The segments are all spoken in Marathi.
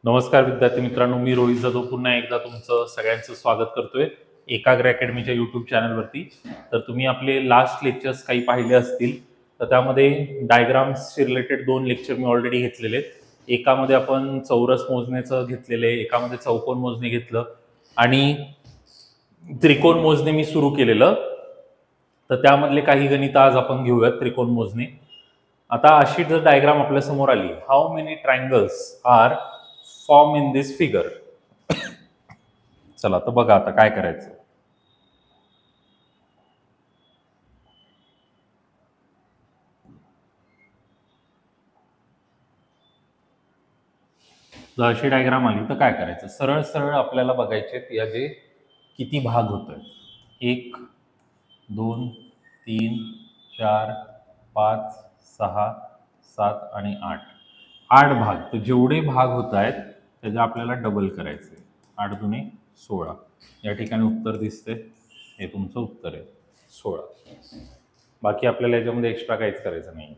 नमस्कार विद्यार्थी मित्रांनो, मी रोहित जाधव पुन्हा एकदा तुमचं सगळ्यांचं स्वागत करतोय एकाग्र अकॅडमीच्या यूट्यूब चॅनलवरती. तर तुम्ही आपले लास्ट लेक्चर्स काही पाहिले असतील, तर त्यामध्ये डायग्राम्सचे रिलेटेड 2 लेक्चर मी ऑलरेडी घेतलेले आहेत. एकामध्ये आपण चौरस मोजण्याचं घेतलेलं आहे, एकामध्ये चौकोन मोजणे घेतलं आणि त्रिकोण मोजणे मी सुरू केलेलं. तर त्यामधले काही गणित आज आपण घेऊयात त्रिकोण मोजणे. आता अशी जर डायग्राम आपल्या समोर आली, how many triangles are form in this figure. चला तर बघा आता काय करायचं. जर अशी डायग्राम आली तर काय करायचं, सरळ सरळ आपल्याला बघायचे याचे किती भाग होत आहेत. 1 2 3 4 5 6 7 आणि 8 भाग. तर जेवढे भाग होत आहेत त्याचे आपल्याला डबल करायचे. 8 दुने 16. या ठिकाणी उत्तर दिसते, हे तुमचं उत्तर आहे 16. बाकी आपल्याला याच्यामध्ये एक्स्ट्रा काहीच करायचं नाही.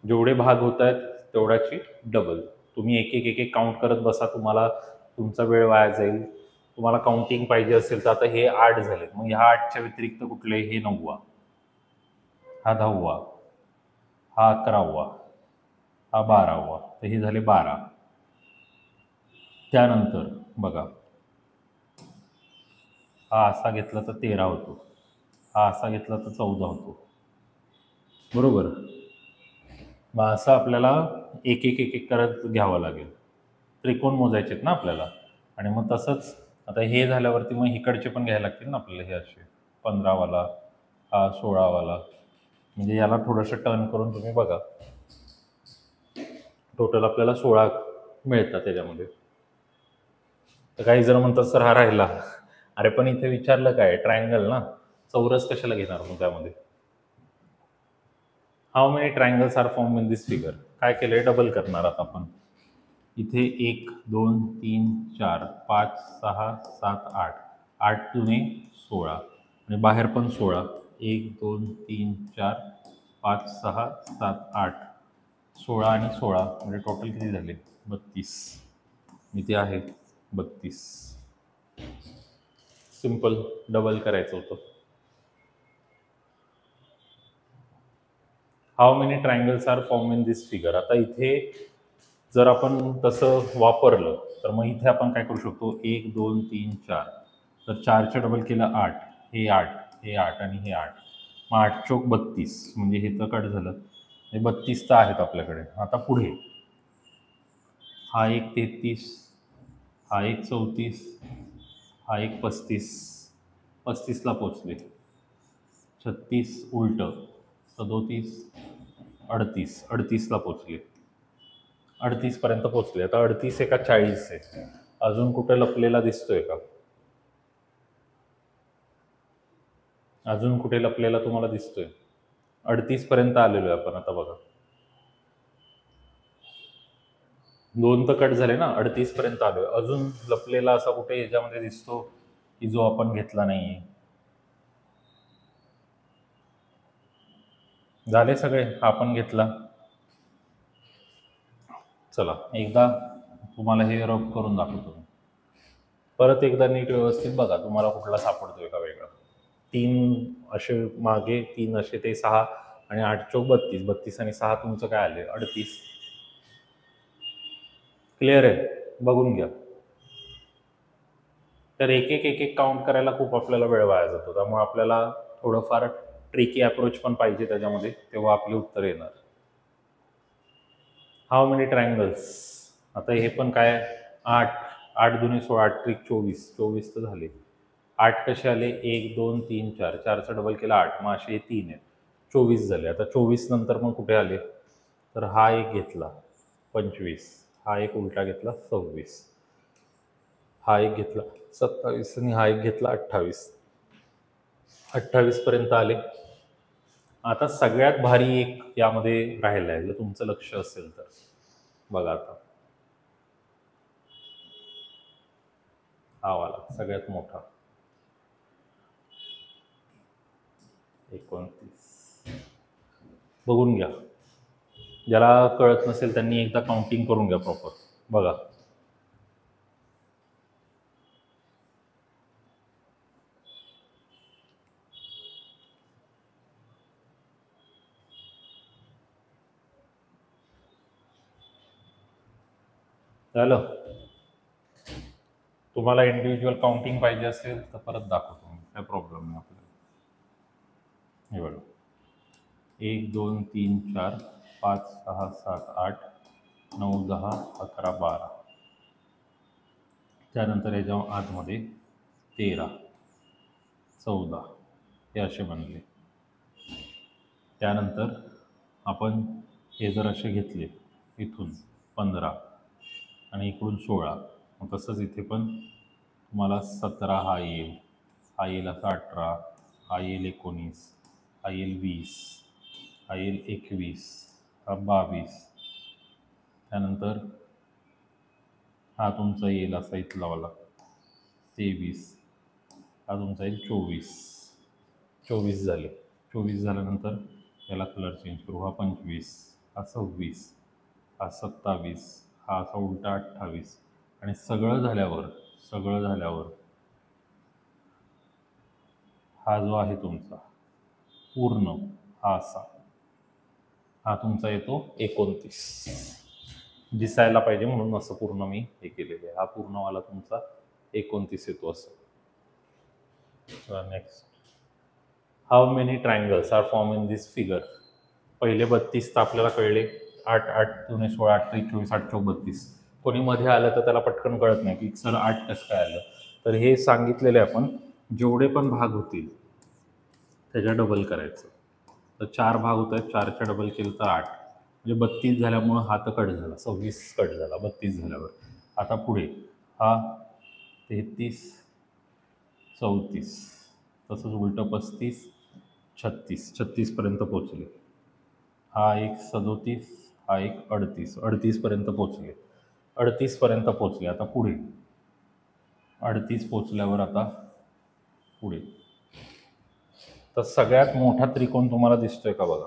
जेवढे भाग होत आहेत तेवढ्याची डबल. तुम्ही एक एक काउंट करत बसा, तुम्हाला तुमचा वेळ वाया जाईल. तुम्हाला काउंटिंग पाहिजे असेल तर आता हे 8 झाले, मग ह्या 8च्या व्यतिरिक्त कुठले, हे 9वा, हा 10वा, हा 11वा, हा 12वा, तर हे झाले 12. त्यानंतर बघा, हा असा घेतला तर 13 होतो, हा असा घेतला तर 14 होतो, बरोबर. मग असं आपल्याला एक एक करत घ्यावं लागेल. त्रिकोण मोजायचे आहेत ना आपल्याला. आणि मग तसंच आता हे झाल्यावरती मग इकडचे पण घ्यायला लागतील ना आपल्याला. हे असे 15वाला, हा 16वाला. म्हणजे याला थोडंसं टर्न करून तुम्ही बघा, टोटल आपल्याला 16 मिळतात त्याच्यामध्ये. तर काही जण म्हणतात सर हा राहिला. अरे पण इथे विचारलं काय, ट्रायंगल ना, चौरस कशाला घेणार मग त्यामध्ये. How many triangles are form in this figure. काय केलंय, डबल करणार आता आपण. इथे 1 2 3 4 5 6 7 8. 8 दुने 16 आणि बाहेर पण 16. 1 2 3 4 5 6 7 8. 16 आणि 16 म्हणजे टोटल किती झाले, 32. इथे आहे 32. सिंपल, डबल करायचं होतं. How many triangles are form in this figure. आता इथे जर आपण तसं वापरलं तर मग इथे आपण काय करू शकतो, 1 2 3 4. तर 4च्या डबल केलं 8, हे 8, हे 8 आणि हे 8. मग 8 चोक 32, म्हणजे हे तर कट झालं. हे 32 तर आहेत आपल्याकडे. आता पुढे हा एक 33, हा एक 34, हा एक 35. 35ला पोचले. 36 उलट, 37 38. 38ला पोचले. 38 पर्यंत पोचले. आता 38 आहे का 40 आहे, अजून कुठे लपलेला दिसतोय का, अजून कुठे लपलेला तुम्हाला दिसतोय. 38 पर्यंत आलेलो आहे आपण. आता बघा, 2 तर कट झाले ना, 38 पर्यंत आलोय. अजून लपलेला असा कुठे याच्यामध्ये दिसतो की जो आपण घेतला नाहीये. झाले सगळे, आपण घेतला. चला एकदा तुम्हाला हे रब करून दाखवतो. परत एकदा नीट व्यवस्थित बघा, तुम्हाला कुठला सापडतोय का वेगळा. 3 असे मागे, 3 असे, ते 6 आणि 8 चोक 32. 32 आणि 6 तुमचं काय आले, 38. क्लिअर आहे, बघून घ्या. तर एक काउंट करायला खूप आपल्याला वेळ वाया जातो. त्यामुळे आपल्याला थोडंफार ट्रिकी अप्रोच पण पाहिजे त्याच्यामध्ये, तेव्हा आपले उत्तर येणार. How many triangles. आता हे पण काय, 8. 8 दुने 16, 8 त्रिक 24. 24 तर झाले. 8 कसे आले, 1 2 3 4. 4चा डबल केला 8, मग असे 3 आहेत, 24 झाले. आता 24 नंतर मग कुठे आले, तर हा एक घेतला 25, हा एक उलटा घेतला 26, हा एक घेतला 27 आणि हा एक घेतला 28. 28 पर्यंत आले. आता सगळ्यात भारी एक यामध्ये राहिलं आहे, जर तुमचं लक्ष असेल तर बघा. आता हा वाला सगळ्यात मोठा, 29. बघून घ्या, ज्याला कळत नसेल त्यांनी एकदा काउंटिंग करून घ्या प्रॉपर. बघा झालं. तुम्हाला इंडिव्हिज्युअल काउंटिंग पाहिजे असेल तर परत दाखवतो मी, काय प्रॉब्लेम नाही आपल्याला. हे बघा 1 2 3 4 5 6 7 8 9 10 11 12. त्यानंतर याच्या आतमध्ये 13 14 हे असे बनले. त्यानंतर आपण हे जर असे घेतले इथून 15 आणि इकडून 16, मग तसंच इथे पण तुम्हाला 17 हा येईल, हा येईल असा 18, हा येईल 19, हा येईल 20, हा येईल 21, हा 22. त्यानंतर हा तुमचा येईल असा इथलावाला 23, हा तुमचा येईल 24. 24 झाले. 24 झाल्यानंतर याला कलर चेंज करू, हा 25, हा 26, हा 27, हा असा उलटा 28. आणि सगळं झाल्यावर हा जो आहे तुमचा पूर्ण, हा असा, हा तुमचा येतो 29. दिसायला पाहिजे म्हणून असं पूर्ण मी हे केलेलं आहे. हा पूर्णवाला तुमचा 29 येतो असं. Next, how many triangles are form in this figure. पहिले 32 तर आपल्याला कळले. 8 8 2 16 8 24 8 चौक 32. कोणी मध्ये आलं तर त्याला पटकन कळत नाही की सर 8 कसं काय आलं. तर हे सांगितलेले आपण जेवढे पण भाग होतील त्याच्या डबल करायचं. तर 4 भाग होत आहेत, 4च्या डबल केलं तर 8, म्हणजे 32 झाल्यामुळं हा तर कट झाला, 26 कट झाला 32 झाल्यावर. आता पुढे हा 33 34, तसंच उलटं 35 36, 36पर्यंत पोचले. हा एक 37, हा एक 38, 38पर्यंत पोचले. 38पर्यंत पोचले. आता पुढे 38 पोचल्यावर आता पुढे. तर सगळ्यात मोठा त्रिकोण तुम्हाला दिसतोय का बघा,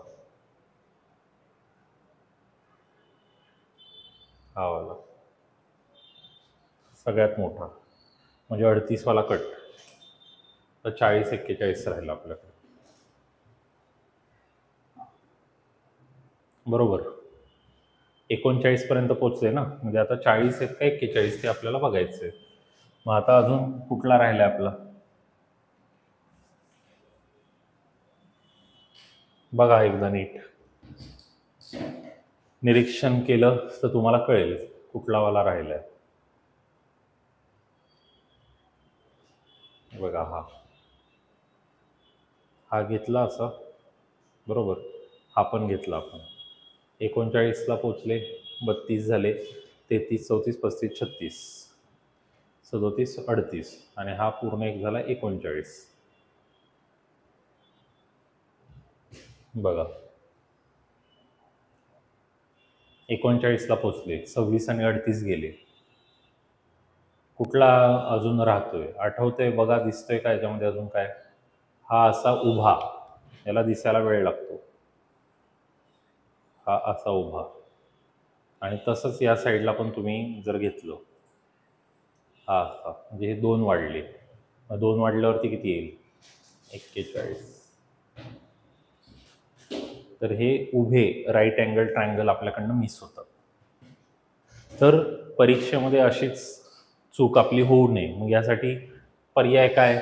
हा वाला सगळ्यात मोठा, म्हणजे 38वाला कट. तर 40 41 राहिला आपल्याकडे, बरोबर. 39 पर्यंत पोचले ना, म्हणजे आता 40 आहेत का 41 ते आपल्याला बघायचं आहे. मग आता अजून कुठला राहिला आपला, बघा एकदा नीट निरीक्षण केलं तर तुम्हाला कळेल कुठला वाला राहिलाय. बघा हा घेतला असा, बरोबर. हा पण घेतला आपण. 39ला पोचले, 32 झाले, 33 34 35 36 37 38, आणि हा पूर्ण एक झाला 39. बघा 39ला पोचले, 26 आणि 38 गेले. कुठला अजून राहतोय आठवतोय बघा, दिसतोय का याच्यामध्ये अजून काय. हा असा उभा, याला दिसायला वेळ लागतो. हा असा उभा, आणि तसंच या साईडला पण तुम्ही जर घेतलं, हा असा, म्हणजे हे 2 वाढले. मग 2 वाढल्यावरती किती येईल, 41. तर हे उभे राईट अँगल ट्रायंगल आपल्याकडनं मिस होतात. तर परीक्षेमध्ये अशीच चूक आपली होऊ नये, मग यासाठी पर्याय काय,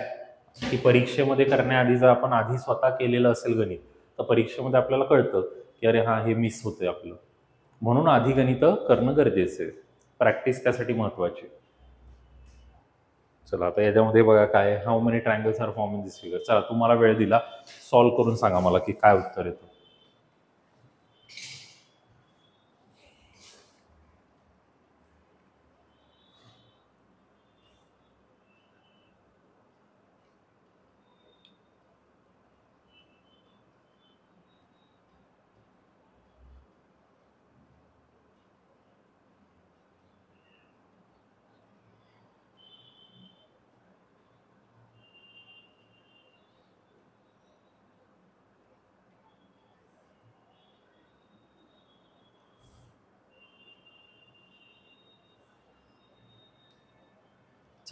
की परीक्षेमध्ये करण्याआधी जर आपण आधी स्वतः केलेलं असेल गणित, तर परीक्षेमध्ये आपल्याला कळतं की अरे हा हे मिस होतंय आपलं. म्हणून आधी गणित करणं गरजेचं आहे. प्रॅक्टिस त्यासाठी महत्वाची. चला आता याच्यामध्ये बघा काय, how many triangles are form in this figure. चला तुम्हाला वेळ दिला, सॉल्व्ह करून सांगा मला की काय उत्तर येतं.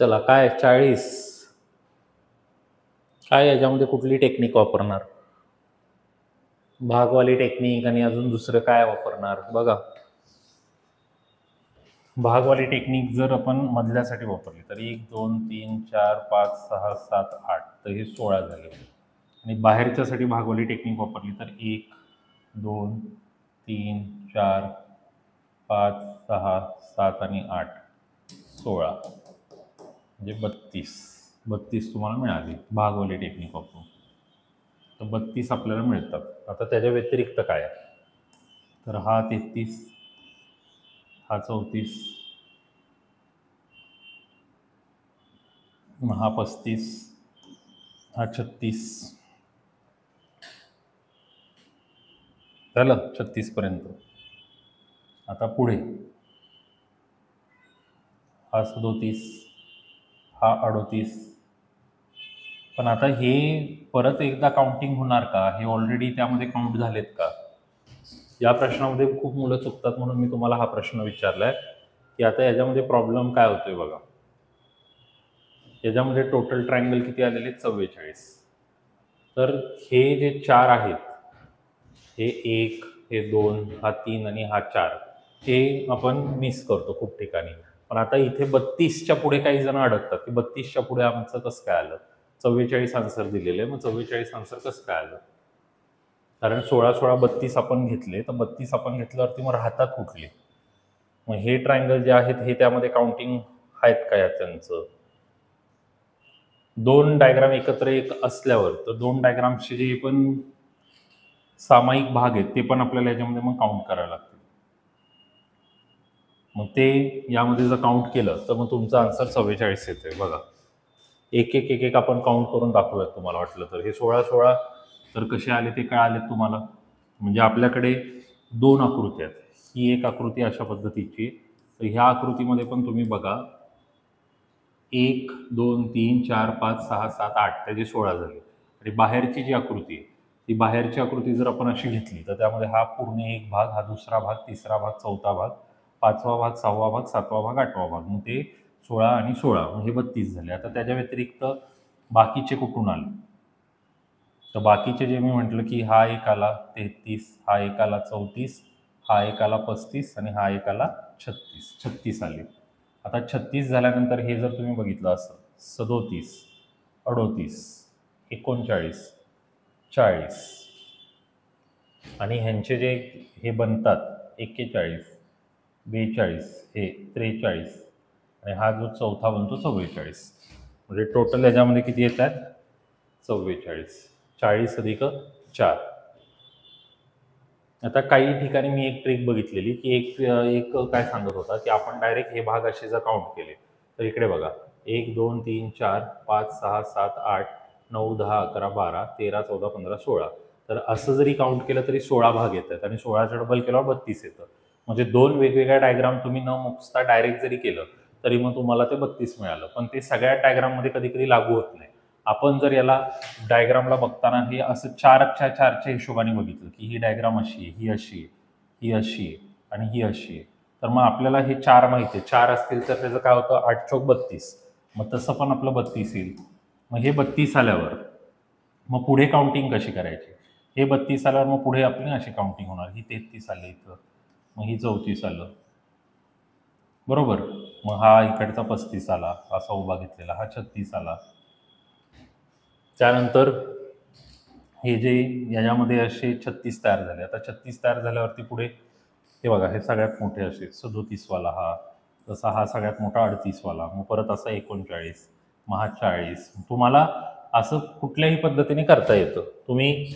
चला काय 40. काय याच्यामध्ये कुठली टेक्निक वापरणार? भागवाली टेक्निक आणि अजून दुसरं काय वापरणार बघा. भागवाली टेक्निक जर आपण मधल्यासाठी वापरली तर 1 2 3 4 5 6 7 8 तर हे 16 झाले. आणि बाहेरच्यासाठी भागवाली टेक्निक वापरली तर 1 2 3 4 5 6 7 आणि 8 16 म्हणजे 32 तुम्हाला मिळाली भागवाली टेक्निक वापरून. तर 32 आपल्याला मिळतात. आता त्याच्या व्यतिरिक्त काय आहे? तर हा 33, हा 34, हा 35, हा 36 झालं 36 पर्यंत. आता पुढे हा 37, हा 38. पण आता हे परत एकदा काउंटिंग होणार का? हे ऑलरेडी त्यामध्ये काउंट झालेत का? या प्रश्नामध्ये खूप मुलं चुकतात म्हणून मी तुम्हाला हा प्रश्न विचारलाय की आता याच्यामध्ये प्रॉब्लेम काय होतोय बघा. याच्यामध्ये टोटल ट्रायंगल किती आलेले? 44. तर हे जे 4 आहेत, हे 1, हे 2, हा 3 आणि हा 4 हे आपण मिस करतो खूप ठिकाणी. पण आता इथे 32च्या पुढे काही जण अडकतात की 32च्या पुढे आमचं कसं काय आलं? 44 आन्सर दिलेलं आहे, मग 44 आन्सर कसं काय आलं? कारण 16 16 32 आपण घेतले, तर 32 आपण घेतल्यावरती मग राहतात कुठले? मग हे ट्रायंगल जे आहेत हे त्यामध्ये काउंटिंग आहेत का या त्यांचं? 2 डायग्राम एकत्र एक असल्यावर तर 2 डायग्रामचे जे पण सामायिक भाग आहेत ते पण आपल्याला याच्यामध्ये मग काउंट करावे लागतील. मग ते यामध्ये जर काउंट केलं तर मग तुमचं आन्सर 44 येतोय बघा. एक एक एक एक आपण काउंट करून दाखवूयात तुम्हाला वाटलं तर. हे 16 16 तर कसे आले ते काय आले तुम्हाला? म्हणजे आपल्याकडे 2 आकृत्या आहेत. ही एक आकृती अशा पद्धतीची. तर ह्या आकृतीमध्ये पण तुम्ही बघा 1 2 3 4 5 6 7 8 त्याचे 16 झाले. आणि बाहेरची जी आकृती आहे ती बाहेरची आकृती जर आपण अशी घेतली तर त्यामध्ये हा पूर्ण एक भाग, हा दुसरा भाग, तिसरा भाग, चौथा भाग, 5वा भाग, 6वा भाग, 7वा भाग, 8वा भाग. मग ते 16 आणि 16 म्हणजे 32 झाले. आता त्याच्या व्यतिरिक्त बाकीचे कुठून आले? तर बाकीचे जे मी म्हटलं की हा एक आला 33, हा एक आला 34, हा एक आला 35 आणि हा एक आला 36. 36 आले. आता 36 झाल्यानंतर हे जर तुम्ही बघितलं असं 37, 38, 39, 40 आणि ह्यांचे जे हे बनतात 41, 42, हे 43 आणि हा जो चौथा बनतो 44. म्हणजे टोटल याच्यामध्ये किती येत आहेत? 44. 40 अधिक 4. आता काही ठिकाणी मी एक ट्रिक बघितलेली की एक काय सांगत होता की आपण डायरेक्ट हे भाग असे जर काउंट केले तर इकडे बघा 1 2 3 4 5 6 7 8 9 10 11 12 13 14 15 16. तर असं जरी काउंट केलं तरी 16 भाग येतात आणि 16चा डबल केल्यावर 32 येतं. म्हणजे 2 वेगवेगळ्या डायग्राम तुम्ही न मुकता डायरेक्ट जरी केलं तरी मग तुम्हाला ते 32 मिळालं. पण ते सगळ्या डायग्राममध्ये कधी कधी लागू होत नाही. आपण जर याला डायग्रामला बघताना हे असं 4च्या 4च्या हिशोबाने बघितलं की ही डायग्राम अशी आहे, ही अशी आहे, ही अशी आहे आणि ही अशी आहे. तर मग आपल्याला हे 4 माहिती आहे. 4 असतील तर त्याचं काय होतं? 8 चौक 32. मग तसं पण आपलं 32 येईल. मग हे 32 आल्यावर मग पुढे काउंटिंग कशी करायची? हे 32 आल्यावर मग पुढे आपली अशी काउंटिंग होणार. ही 33 आली इथं, मग ही 34 आलं, बरोबर. मग हा इकडचा 35 आला, असा उभा घेतलेला, हा 36 आला. त्यानंतर हे जे याच्यामध्ये असे 36 तयार झाले. आता 36 तयार झाल्यावरती पुढे हे बघा हे सगळ्यात मोठे असे 37 वाला हा, तसा हा सगळ्यात मोठा 38 वाला, मग परत असा 39, मग हा 40. तुम्हाला असं कुठल्याही पद्धतीने करता येतं. तुम्ही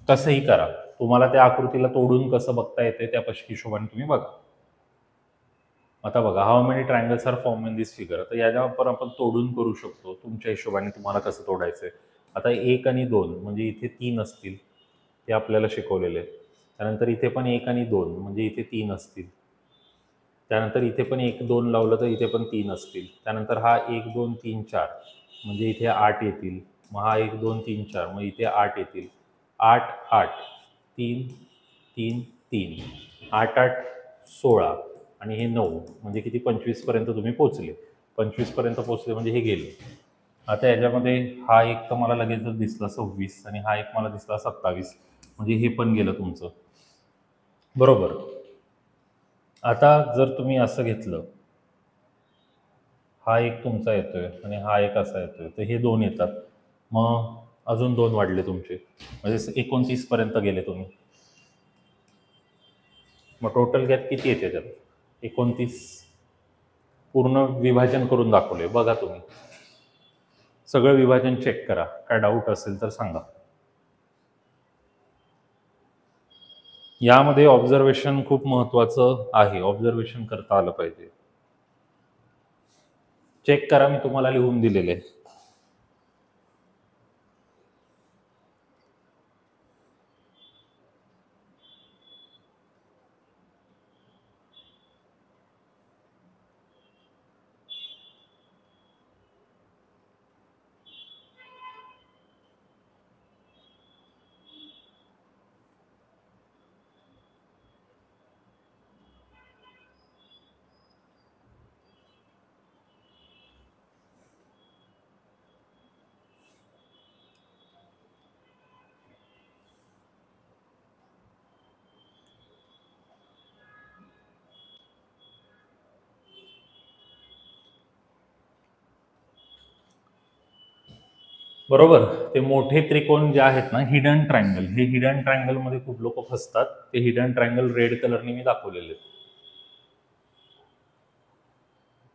कसंही करा. तुम्हाला त्या आकृतीला तोडून कसं बघता येते त्या हिशोबाने तुम्ही बघा. आता बघा how many triangles are form in this figure. तर याच्यावर आपण तोडून करू शकतो तुमच्या हिशोबाने तुम्हाला कसं तोडायचंय. आता 1 आणि 2 म्हणजे इथे 3 असतील, ते आपल्याला शिकवलेले. त्यानंतर इथे पण 1 आणि 2 म्हणजे इथे 3 असतील. त्यानंतर इथे पण 1 2 लावलं तर इथे पण 3 असतील. त्यानंतर हा 1 2 3 4 म्हणजे इथे 8 येतील. मग हा 1 2 3 4 मग इथे 8 येतील. 8 8 3 3 3 8 8 16 आणि हे 9 म्हणजे किती 25 पर्यंत तुम्ही पोहोचले. 25 पर्यंत पोहोचले म्हणजे हे गेले. आता याच्यामध्ये हा एक तर मला लगेच दिसला 26 आणि हा एक मला दिसला 27, म्हणजे हे पण गेलं तुमचं. बरोबर. आता जर तुम्ही असं घेतलं, हा एक तुमचा येतोय आणि हा एक असा येतोय, तर हे 2 येतात. मग अजून 2 वाढले तुमचे, म्हणजे 29 पर्यंत गेले तुम्ही. मग टोटल गॅप किती येते त्याच्यात? 29. पूर्ण विभाजन करून दाखवले बघा तुम्ही. सगळं विभाजन चेक करा, काय डाऊट असेल तर सांगा. यामध्ये ऑब्झर्वेशन खूप महत्वाचं आहे, ऑब्झर्वेशन करता आलं पाहिजे. चेक करा, मी तुम्हाला लिहून दिलेले. बरोबर. ते मोठे त्रिकोण जे आहेत ना, हिडन ट्रायंगल, हे हिडन ट्रायंगल मध्ये खूप लोक फसतात. ते हिडन ट्रायंगल रेड कलरने मी दाखवलेले.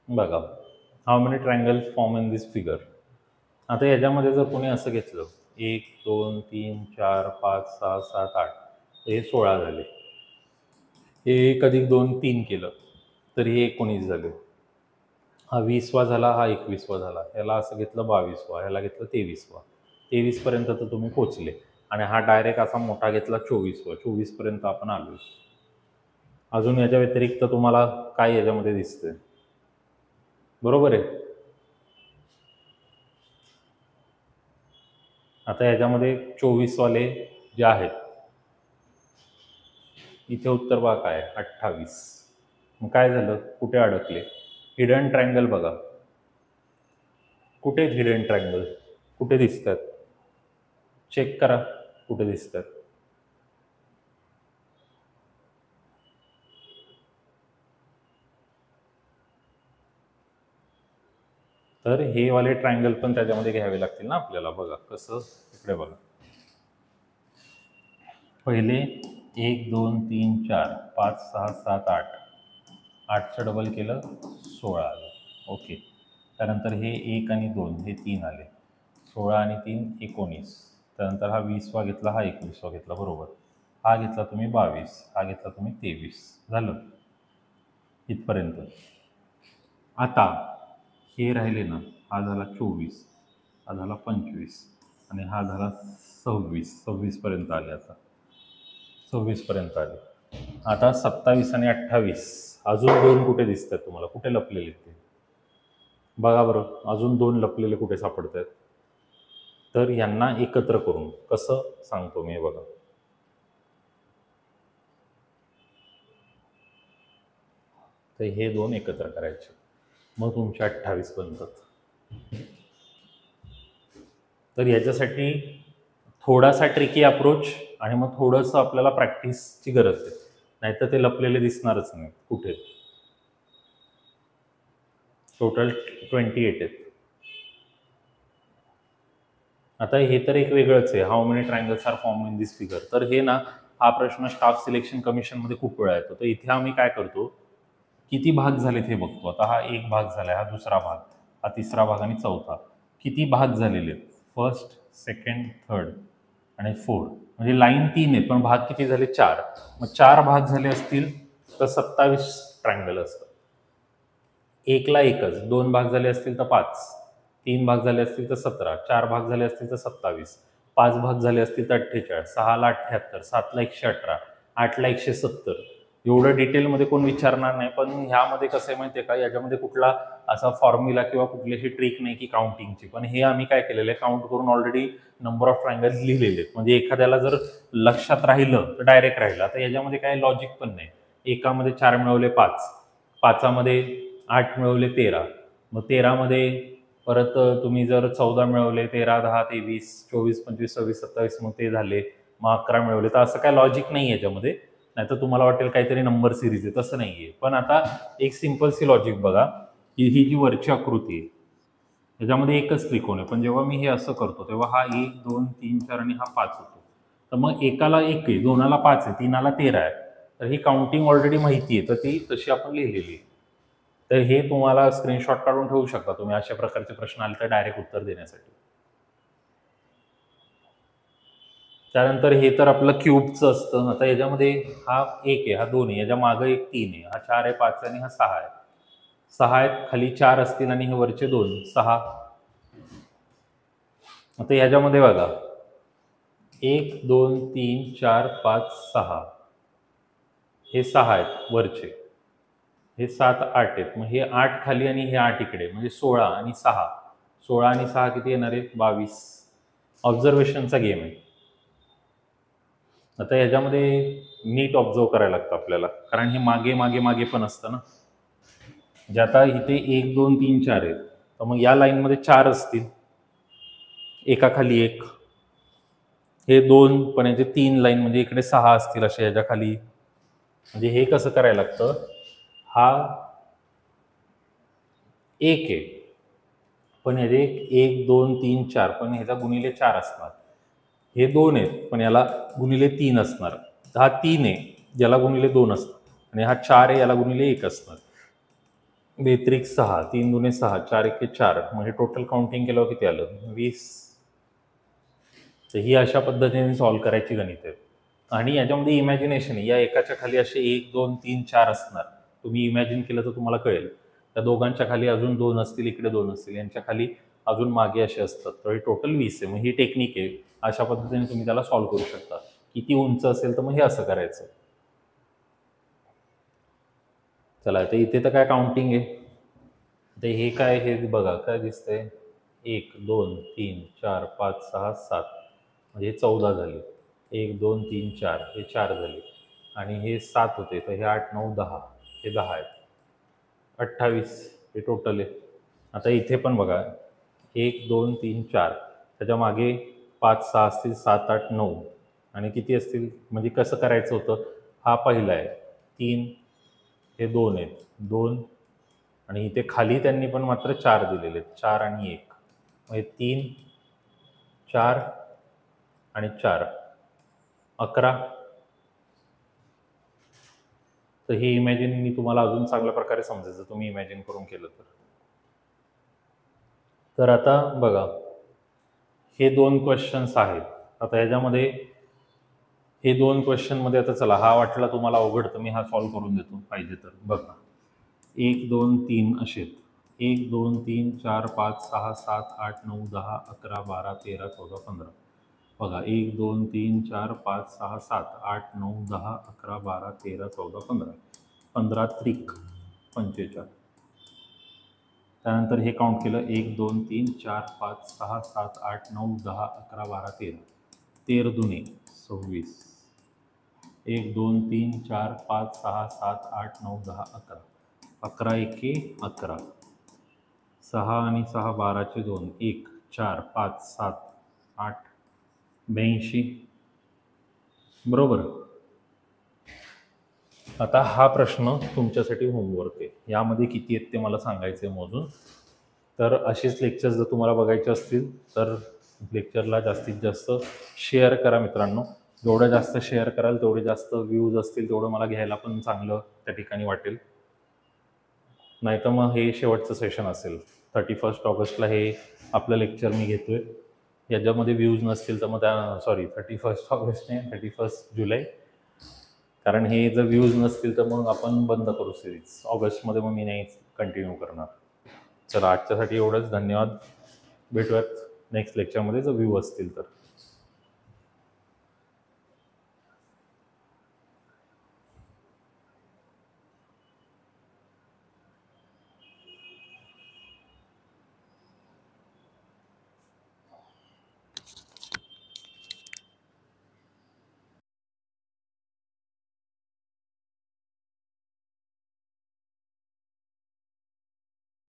बघा, how many triangles form in this figure. आता याच्यामध्ये जर कोणी असं घेतलं 1 2 3 4 5 6 7 8, हे 16 झाले. हे 1 अधिक 2 3 केलं तर हे 19 झाले. हा 20वा झाला, हा 21वा झाला. याला असं घेतलं 22वा, ह्याला घेतलं 23वा. 23 पर्यंत तर तुम्ही पोचले. आणि हा डायरेक्ट असा मोठा घेतला 24वा. 24 पर्यंत आपण आलो. अजून याच्या व्यतिरिक्त तुम्हाला काय याच्यामध्ये दिसतंय? बरोबर आहे. आता याच्यामध्ये 24 वाले जे आहेत, इथे उत्तर बघा काय 28. मग काय झालं? कुठे अडकले? हिडन ट्रायंगल बघा, कुठे हिडन ट्रायंगल? कुठे दिसतात? चेक करा कुठे दिसतात. तर हे वाले ट्रायंगल पण त्याच्यामध्ये घ्यावे लागतील ना आपल्याला. बघा कसं, इकडे बघा. पहिले 1 2 3 4 5 6 7 8, 8चं डबल केलं 16 आलं. ओके. त्यानंतर हे 1 आणि 2 हे 3 आले. 16 आणि 3 19. त्यानंतर हा 20वा घेतला, हा 21वा घेतला. बरोबर. हा घेतला तुम्ही 22, हा घेतला तुम्ही 23. झालं इथपर्यंत. आता हे राहिले ना, हा झाला 24, हा झाला 25 आणि हा झाला 26. 26 पर्यंत आले. आता 26 पर्यंत आले. आता 27 आणि 28, अजून 2 कुठे दिसतात तुम्हाला? कुठे लपलेले ते बघा बरं. अजून 2 लपलेले कुठे सापडत आहेत? तर यांना एकत्र करून कसं सांगतो मी, बघा. तर हे 2 एकत्र करायचे, मग तुमचे 28 बनतात. तर याच्यासाठी थोडासा ट्रिकी अप्रोच आणि मग थोडंसं आपल्याला प्रॅक्टिसची गरज आहे, नाहीतर ते लपलेले दिसणारच नाही कुठे. टोटल 28 आहेत. आता हे तर एक वेगळंच आहे, how many triangles are form in this figure. तर हे ना, हा प्रश्न स्टाफ सिलेक्शन कमिशनमध्ये खूप वेळा येतो. तर इथे आम्ही काय करतो, किती भाग झालेत हे बघतो. आता हा एक भाग झाला, हा दुसरा भाग, हा तिसरा भाग आणि चौथा. किती भाग झालेले आहेत? फर्स्ट, सेकंड, थर्ड आणि फोर्थ. म्हणजे लाईन 3 आहे पण भाग किती झाले? 4. मग 4 भाग झाले असतील तर 27 ट्रायंगल असतात. 1ला 1च, 2 भाग झाले असतील तर 5, 3 भाग झाले असतील तर 17, 4 भाग झाले असतील तर 27, 5 भाग झाले असतील तर 48, 6ला 78, 7ला 118, 8ला 170. एवढं डिटेलमध्ये कोण विचारणार नाही. पण ह्यामध्ये कसं आहे माहिती आहे का, याच्यामध्ये कुठला असा फॉर्म्युला किंवा कुठली अशी ट्रिक नाही की काउंटिंगची. पण हे आम्ही काय केलेलं आहे, काउंट करून ऑलरेडी नंबर ऑफ ट्रायंगल्स लिहिलेले आहेत. म्हणजे एखाद्याला जर लक्षात राहिलं तर डायरेक्ट राहिलं. आता याच्यामध्ये काही लॉजिक पण नाही. एकामध्ये 4 मिळवले 5, 5मध्ये 8 मिळवले 13, मग 13मध्ये परत तुम्ही जर 14 मिळवले, 13, 10, 23, 24, 25, 26, 27 मग ते झाले, मग 11 मिळवले. तर असं काय लॉजिक नाही याच्यामध्ये. नाहीतर तुम्हाला वाटेल काहीतरी नंबर सिरीज आहे, तसं नाहीये. पण आता एक सिंपल सी लॉजिक बघा, की ही जी वरची आकृती आहे याच्यामध्ये एकच त्रिकोण आहे, पण जेव्हा मी हे असं करतो तेव्हा हा 1, 2, 3, 4 आणि हा 5 होतो. तर मग एकाला 1 आहे, दोनाला 5 आहे, तीनाला 13 आहे. तर ही काउंटिंग ऑलरेडी माहिती आहे, तर ती तशी आपण लिहिलेली आहे. तर हे तुम्हाला स्क्रीनशॉट काढून ठेवू शकता तुम्ही, अशा प्रकारचे प्रश्न आले तर डायरेक्ट उत्तर देण्यासाठी. त्यानंतर हे तर आपलं क्यूबचं असतं. आता याच्यामध्ये हा 1 आहे, हा 2 आहे, याच्या मागं एक 3 आहे, हा 4 आहे, 5 आहे आणि हा 6 आहे. 6 आहेत, खाली 4 असतील आणि हे वरचे 2, 6. आता ह्याच्यामध्ये बघा 1, 2, 3, 4, 5, 6 हे 6 आहेत वरचे, हे 7, 8 आहेत. मग हे 8 खाली आणि हे 8 इकडे, म्हणजे 16 आणि 6. 16 आणि 6 किती येणार आहे? 22. ऑब्झर्वेशनचा गेम आहे. आता ह्याच्यामध्ये नीट ऑब्झर्व करायला लागतं आपल्याला, कारण हे मागे मागे मागे पण असतं ना. जे आता इथे 1, 2, 3, 4 आहेत, तर मग या लाईनमध्ये 4 असतील, एका खाली एक. हे 2 पण याचे 3 लाईन म्हणजे इकडे 6 असतील असे याच्या खाली. म्हणजे हे कसं करायला लागतं, हा 1 आहे, पण ह्याचे 1, 2, 3, 4 पण ह्याचा गुणिले 4 असणार. हे 2 आहेत, पण याला गुणिले 3 असणार. हा 3 आहे, याला गुणिले 2 असणार. आणि हा 4 आहे, याला गुणिले 1 असणार. बेत्रिक 6, 3 दुणे 6, 4 एके 4. म्हणजे टोटल काउंटिंग केलं किती आलं? 20. तर ही अशा पद्धतीने सॉल्व्ह करायची गणित आहेत. आणि याच्यामध्ये इमॅजिनेशन आहे. या एकाच्या खाली असे 1, 2, 3, 4 असणार. तुम्ही इमॅजिन केलं तर तुम्हाला कळेल. त्या दोघांच्या खाली अजून 2 असतील, इकडे 2 असतील, यांच्या खाली अजून मागे असे असतात. तर हे टोटल 20 आहे. मग ही टेक्निक आहे. अशा पद्धतीने तुम्ही त्याला सॉल्व्ह करू शकता. किती उंच असेल तर मग हे असं करायचं. चला, तर इथे तर काय काउंटिंग आहे. तर हे काय, हे बघा काय दिसतंय, 1, 2, 3, 4, 5, 6, 7 म्हणजे 14 झाले. 1, 2, 3, 4 हे 4 झाले आणि हे 7 होते, तर हे 8, 9, 10 हे 10 आहेत. 28 हे टोटल आहे. आता इथे पण बघा 1, 2, 3, 4 त्याच्या मागे 5, 6 असतील, 7, 8, 9 आणि किती असतील, म्हणजे कसं करायचं होतं, हा पहिला आहे, 3 हे 2 आहेत, 2 आणि इथे खाली त्यांनी पण मात्र 4 दिलेले आहेत, 4 आणि 1 म्हणजे 3, 4 आणि 4, 11. तर हे इमॅजिन मी तुम्हाला अजून चांगल्या प्रकारे समजायचं तुम्ही इमॅजिन करून केलं तर. तर आता बघा हे 2 क्वेश्चन्स आहेत. आता ह्याच्यामध्ये हे 2 क्वेश्चनमध्ये आता चला, हा वाटला तुम्हाला अवघड तर मी हा सॉल्व्ह करून देतो पाहिजे तर. बघा 1, 2, 3 असे आहेत. 1, 2, 3, 4, 5, 6, 7, 8, 9, 10, 11, 12, 13, 14, 15. बघा 1, 2, 3, 4, 5, 6, 7, 8, 9, 10, 11, 12, 13, 14, 15. 15 त्रिक 45. त्यानंतर हे काउंट केलं 1, 2, 3, 4, 5, 6, 7, 8, 9, 10, 11, 12, 13. 13 दुणे 26. 1, 2, 3, 4, 5, 6, 7, 8, 9, 10, 11. 11 एके 11. 6 आणि 6 12चे 2. 1, 4, 5, 7, 8, 82. बरोबर. आता हा प्रश्न तुमच्यासाठी होमवर्क आहे. यामध्ये किती आहेत ते मला सांगायचं आहे मोजून. तर असेच लेक्चर्स जर तुम्हाला बघायचे असतील तर लेक्चरला जास्तीत जास्त शेअर करा मित्रांनो. जेवढं जास्त शेअर कराल तेवढे जास्त व्ह्यूज असतील, तेवढं मला घ्यायला पण चांगलं त्या ठिकाणी वाटेल. नाहीतर मग हे शेवटचं सेशन असेल. 31 ऑगस्टला हे आपलं लेक्चर मी घेतोय. याच्यामध्ये व्ह्यूज नसतील तर मग त्या 31 ऑगस्ट नाही, 31 जुलै. कारण हे जर व्ह्यूज नसतील तर मग आपण बंद करू सिरीज. ऑगस्टमध्ये मग मी नाही कंटिन्यू करणार. चला, आजच्यासाठी एवढंच. धन्यवाद. भेटूयात नेक्स्ट लेक्चरमध्ये जर व्ह्यू असतील तर.